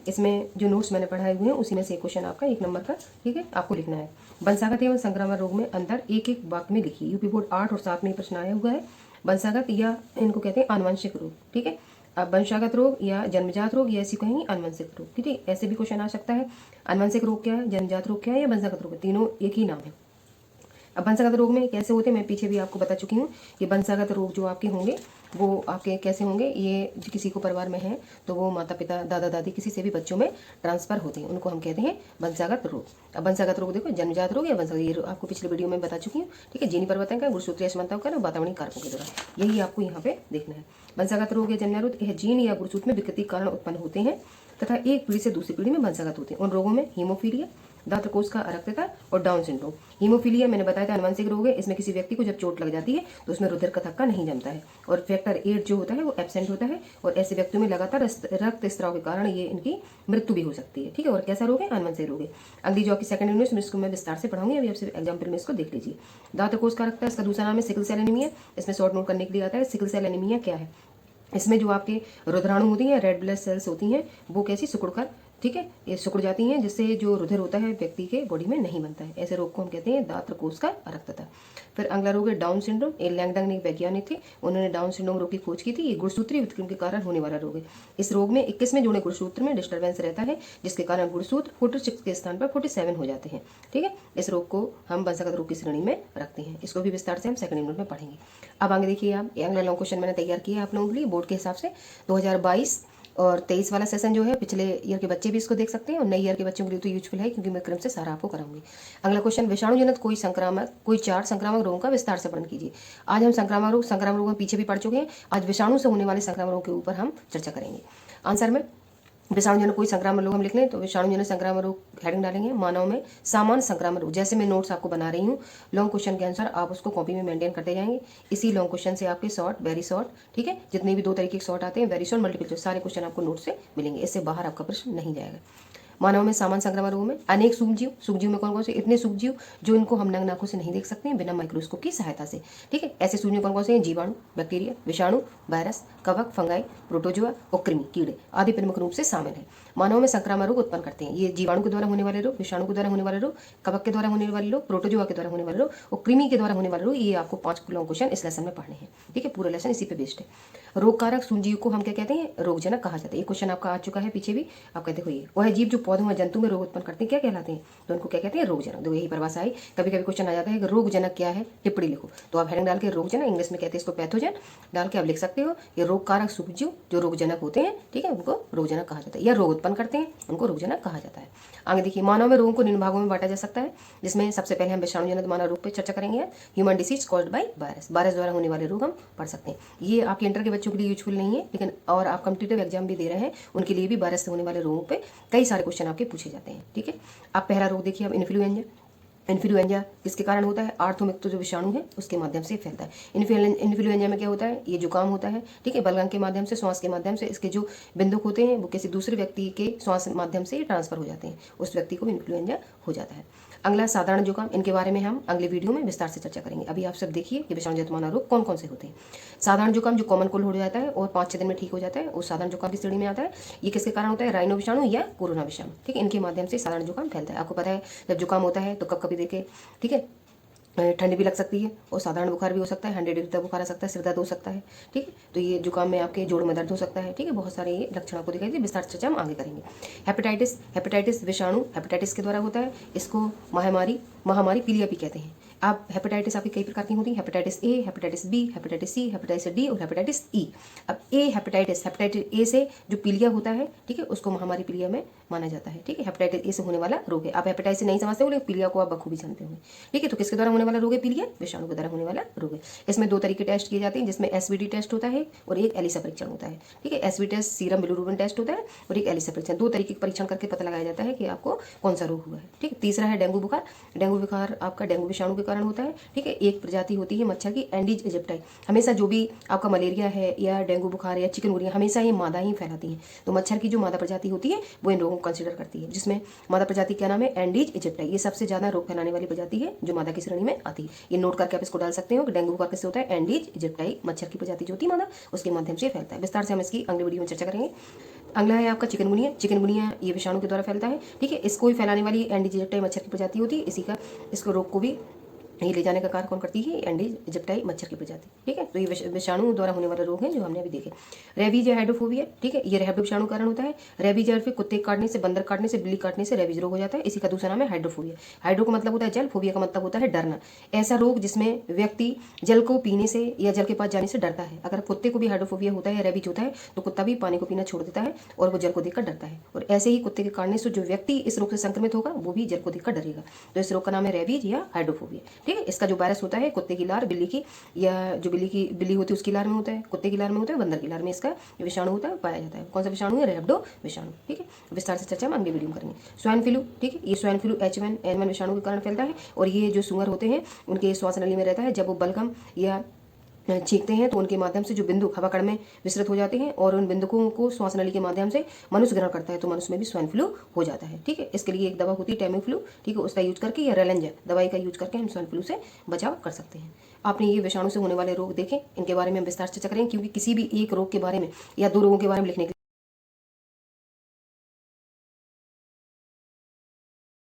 इसमें जो नोट्स मैंने पढ़ाए हुए हैं उसी में से एक क्वेश्चन आपका 1 नंबर का, ठीक है, आपको लिखना है। वंशागत एवं संक्रामक रोग में अंतर एक एक वाक्य में लिखिए। यूपी बोर्ड 8 और 7 में प्रश्न आया हुआ है। वंशागत या इनको कहते हैं आनुवंशिक रोग, ठीक है। अब वंशागत रोग या जन्मजात रोग या ऐसी कहेंगे आनुवंशिक रोग, ठीक है। ऐसे भी क्वेश्चन आ सकता है, आनुवंशिक रोग क्या है, जन्मजात रोग क्या है या वंशागत रोग, तीनों एक ही नाम है। अब वंशागत रोग में कैसे होते हैं मैं पीछे भी आपको बता चुकी हूँ। ये वंशागत रोग जो आपके होंगे वो आपके कैसे होंगे, ये जो किसी को परिवार में है तो वो माता पिता दादा दादी किसी से भी बच्चों में ट्रांसफर होते हैं, उनको हम कहते हैं वंशागत रोग। अब वंशागत रोग देखो, जन्मजात रोग या वंशागत, ये आपको पिछले वीडियो में बता चुकी हूँ, ठीक है। जीनी परिवर्तन का, गुणसूत्रीय असमानताओं का, वातावरणीय कारकों के द्वारा, यही आपको यहाँ पे देखना है। वंशागत रोग या जन्मजात रोग यह जीन या गुणसूत्र में विकृति के कारण उत्पन्न होते हैं तथा एक पीढ़ी से दूसरी पीढ़ी में वंशागत होते हैं। उन रोगों में हीमोफीलिया, दात्र कोष का अरक्तता और डाउन सिंड्रोम। हीमोफीलिया मैंने बताया था आनुवंशिक रोग है। इसमें किसी व्यक्ति को जब चोट लग जाती है तो उसमें रुधिर का थक्का नहीं जमता है और फैक्टर 8 जो होता है वो एब्सेंट होता है और ऐसे व्यक्तियों में लगातार रक्त स्त्राव के कारण ये इनकी मृत्यु भी हो सकती है, ठीक है। और कैसा रोग है, आनुवंशिक रोग है। अगली जो आपकी सेकंड यूनिट में इसको मैं विस्तार से पढ़ाऊंगी, अभी आपसे एग्जाम्पल में इसको देख लीजिए। दात्र कोष का अरक्तता, इसका दूसरा नाम है सिकल सेल एनीमिया। इसमें शॉर्ट नोट करने के लिए आता है सिकल सेल एनीमिया क्या है। इसमें जो आपके रुधिराणु होती हैं, रेड ब्लड सेल्स होती हैं, वो कैसी सिकुड़कर, ठीक है, ये सिकुड़ जाती हैं जिससे जो रुधिर होता है व्यक्ति के बॉडी में नहीं बनता है। ऐसे रोग को हम कहते हैं दात्र कोष का अरक्तता। फिर अगला रोग है डाउन सिंड्रोम। ये लैंगडंग एक वैज्ञानिक थे, उन्होंने डाउन सिंड्रोम रोग की खोज की थी। ये गुणसूत्रीय विकृति के कारण होने वाला रोग है। इस रोग में 21वें जोड़े गुणसूत्र में डिस्टर्बेंस रहता है जिसके कारण गुणसूत्र 46 के स्थान पर 47 हो जाते हैं, ठीक है। इस रोग को हम वंशागत रोग की श्रेणी में रखते हैं। इसको भी विस्तार से हम सेकंड यूनिट में पढ़ेंगे। अब आगे देखिए आप, ये अगला लॉन्ग क्वेश्चन मैंने तैयार किया है आप लोगों के लिए बोर्ड के हिसाब से। 2022 और 23 वाला सेशन जो है, पिछले ईयर के बच्चे भी इसको देख सकते हैं और नए ईयर के बच्चों के लिए तो यूजफुल है क्योंकि मैं क्रम से सारा आपको कराऊंगी। अगला क्वेश्चन, विषाणुजनित कोई 4 संक्रामक रोगों का विस्तार से वर्णन कीजिए। आज हम संक्रामक रोग हम पीछे भी पढ़ चुके हैं। आज विषाणु से होने वाले संक्रामक रोग के ऊपर हम चर्चा करेंगे। आंसर में विषाणुजनक कोई संक्रामक रोग हम लिख लें तो विषाणुजनक संक्रामक रोग हेडिंग डालेंगे। मानव में सामान्य संक्रामक रोग, जैसे मैं नोट्स आपको बना रही हूँ लॉन्ग क्वेश्चन के अनुसार आप उसको कॉपी में मेंटेन करते जाएंगे। इसी लॉन्ग क्वेश्चन से आपके शॉर्ट, वेरी शॉर्ट, ठीक है, जितने भी 2 तरीके के शॉर्ट आते हैं, वेरी शॉर्ट, मल्टीपल चॉइस, सारे क्वेश्चन आपको नोट से मिलेंगे। इससे बाहर आपका प्रश्न नहीं जाएगा। मानव में सामान्य संक्रामक रोग में अनेक सूक्ष्मजीव में कौन कौन से, इतने सूक्ष्मजीव जो इनको हम नग्न आंखों से नहीं देख सकते हैं बिना माइक्रोस्कोप की सहायता से, ठीक है। ऐसे सूक्ष्मजीव कौन कौन से हैं, जीवाणु, बैक्टीरिया, विषाणु, वायरस, कवक, फंगाई, प्रोटोजोआ और कृमि, कीड़े आदि प्रमुख रूप से शामिल हैं। मानव में संक्रामक रोग उत्पन्न करते हैं ये जीवाणु के द्वारा होने वाले रोग, विषाणु के द्वारा होने वाले रोग, कवक के द्वारा होने वाले रोग, प्रोटोजोआ के द्वारा होने वाले रोग और कृमि के द्वारा होने वाले रोग। ये आपको 5 लॉन्ग क्वेश्चन इस लेसन में पढ़ने हैं, ठीक है। पूरा लेसन इसी पे बेस्ड है। रोग कारक सूक्ष्मजीव को हम क्या कहते हैं, रोगजनक कहा जाता है। ये क्वेश्चन आपका आ चुका है पीछे भी, आप कहते हो ये वह जीव जो पौधों में जंतु में रोग उत्पन्न करते हैं क्या कहलाते हैं, तो उनको क्या कहते हैं, रोगजनक। तो यही परिभाषा आई। कभी कभी क्वेश्चन आ जाता है कि रोगजनक क्या है, टिप्पणी लिखो, तो आप हेडिंग डाल के रोगजनक, इंग्लिश में कहते हैं इसको पैथोजन, डाल के आप लिख सकते हो। ये रोग कारक सूक्ष्मजीव जो रोगजनक होते हैं, ठीक है, उनको रोगजनक कहा जाता है, या रोग उत्पन्न करते हैं उनको रोगजनक कहा जाता है। आगे देखिए, मानव में रोगों को निम्न भागों में बांटा जा सकता है, जिसमें सबसे पहले हम विषाणुजनित मानव रोग पर चर्चा करेंगे। Human disease caused by virus, virus द्वारा होने वाले रोग हम पढ़ सकते हैं। ये आपके इंटर के बच्चों के लिए यूजफुल नहीं है, लेकिन और आप कॉम्पिटिटिव एग्जाम भी दे रहे हैं उनके लिए भी वायरस से होने वाले रोगों पे कई सारे क्वेश्चन आपके पूछे जाते हैं, ठीक है। अब पहला रोग देखिए, अब इन्फ्लुएंजा। इन्फ्लुएंजा किसके कारण होता है, आर्थोमिक्स जो विषाणु है उसके माध्यम से फैलता है। इन्फ्लुएंजा में क्या होता है, ये जुकाम होता है, ठीक है, बलगम के माध्यम से, श्वास के माध्यम से इसके जो बिंदुक होते हैं वो किसी दूसरे व्यक्ति के श्वास माध्यम से ट्रांसफर हो जाते हैं, उस व्यक्ति को इन्फ्लुएंजा हो जाता है। अगला साधारण जुकाम, इनके बारे में हम अगले वीडियो में विस्तार से चर्चा करेंगे। अभी आप सब देखिए कि विषाणुजनित मानव रोग कौन कौन से होते हैं। साधारण जुकाम जो कॉमन कोल्ड हो जाता है और 5-6 दिन में ठीक हो जाता है, वो साधारण जुकाम की श्रेणी में आता है। ये किसके कारण होता है, राइनो विषाणु या कोरोना विषाणु, ठीक है, इनके माध्यम से साधारण जुकाम फैलता है। आपको पता है जब जुकाम होता है तो कब कभी देखे, ठीक है, ठंड भी लग सकती है और साधारण बुखार भी हो सकता है, 100 डिग्री तक बुखार आ सकता है, सिर दर्द हो सकता है, ठीक है। तो ये जुकाम में आपके जोड़ में दर्द हो सकता है, ठीक है, बहुत सारे ये लक्षण आपको दिखाई दे। विस्तार से चर्चा हम आगे करेंगे। हेपेटाइटिस विषाणु हेपेटाइटिस के द्वारा होता है, इसको महामारी पीलिया भी कहते हैं। अब हेपेटाइटिस आपकी कई प्रकार की होती है, hepatitis A, hepatitis B, hepatitis C, hepatitis D और हेपेटाइटिस ई। अब हेपेटाइटिस ए से जो पीलिया होता है, ठीक है, उसको महामारी पीलिया में माना जाता है, ठीक है। हेपेटाइटिस ए से होने वाला रोग है। आप हेपेटाइटिस नहीं समझते हो, लेकिन पीलिया को आप बखूबी जानते होंगे, ठीक है। तो किसके द्वारा होने वाला रोग है पीलिया, विषाणु के द्वारा होने वाला रोग है। इसमें 2 तरीके टेस्ट किए जाते हैं, जिसमें एसवीडी टेस्ट होता है और एक एलिसा परीक्षण होता है, ठीक है। SVD test serum bilirubin test होता है और एक एलिसा परीक्षण, 2 तरीके के परीक्षण करके पता लगाया जाता है कि आपको कौन सा रोग हुआ है, ठीक है। तीसरा है डेंगू बुखार। डेंगू बुखार आपका डेंगू विषाणु के कारण होता है, ठीक है। एक प्रजाति होती है मच्छर की, एंडीज इजिप्टाई। हमेशा जो भी आपका मलेरिया है या डेंगू बुखार या चिकनगुनिया, हमेशा ये मादा ही फैलाती है। तो मच्छर की जो मादा प्रजाति होती है वो इन रोगों को कंसिडर करती है, जिसमें मादा प्रजाति क्या नाम है, एंडीज इजिप्टाई। ये सबसे ज्यादा रोग फैलाने वाली प्रजाति है जो मादा की श्रेणी में आती है। ये नोट करके आप इसको डाल सकते हो कि डेंगू बुखार किससे होता है, एंडीज इजिप्टाई, मच्छर की प्रजाति जो होती है मादा, उसके माध्यम से फैलता है। विस्तार से हम इसकी अगले वीडियो में चर्चा करेंगे। अगला है आपका चिकनगुनिया। चिकनगुनिया ये विषाणु के द्वारा फैलता है, ठीक है। इसको ही फैलाने वाली एंडीज इजिप्टाई मच्छर की प्रजाति होती है। इसको रोग को भी ये ले जाने का कार्य कौन करती है? एंडीज इजिप्टाई मच्छर की प्रजाति, ठीक है। तो ये विषाणु द्वारा होने वाले रोग हैं जो हमने अभी देखे। रेबीज या हाइड्रोफोबिया, ठीक है, ये रेबडो विषाणु कारण होता है। रेबीज या फिर कुत्ते काटने से, बंदर काटने से, बिल्ली काटने से रेबीज रोग हो जाता है। इसी का दूसरा नाम है हाइड्रोफोबिया। हाइड्रो का मतलब होता है जल, फोबिया का मतलब होता है डरना। ऐसा रोग जिसमें व्यक्ति जल को पीने से या जल के पास जाने से डरता है। अगर कुत्ते को भी हाइड्रोफोबिया होता है या रेबीज होता है तो कुत्ता भी पानी को पीना छोड़ देता है और वो जल को देखकर डरता है। और ऐसे ही कुत्ते के काटने से जो व्यक्ति इस रोग से संक्रमित होगा वो भी जल को देखकर डरेगा। तो इस रोग का नाम है रेबीज या हाइड्रोफोबिया, ठीक है। इसका जो वायरस होता है कुत्ते की लार, बिल्ली की, या जो बिल्ली होती है उसकी लार में होता है, कुत्ते की लार में होता है, बंदर की लार में इसका विषाणु होता है पाया जाता है। कौन सा विषाणु है? रेबडो विषाणु, ठीक है। विस्तार से चर्चा हम अगली वीडियो में करेंगे। स्वाइन फ्लू, ठीक है, ये स्वाइन फ्लू H1N1 विषाणु के कारण फैलता है और ये जो सुअर होते हैं उनके श्वास नली में रहता है। जब वो बलगम या छींकते हैं तो उनके माध्यम से जो बिंदु हवाकण में विस्तृत हो जाते हैं और उन बिंदुओं को श्वास नली के माध्यम से मनुष्य ग्रहण करता है तो मनुष्य में भी स्वाइन फ्लू हो जाता है, ठीक है। इसके लिए एक दवा होती है टेमी फ्लू, ठीक है, उसका यूज करके या रेलेंजर दवाई का यूज करके हम स्वाइन फ्लू से बचाव कर सकते हैं। आपने ये विषाणु से होने वाले रोग देखे, इनके बारे में हम विस्तार से चर्चा करेंगे क्योंकि किसी भी एक रोग के बारे में या दो रोगों के बारे में लिखने के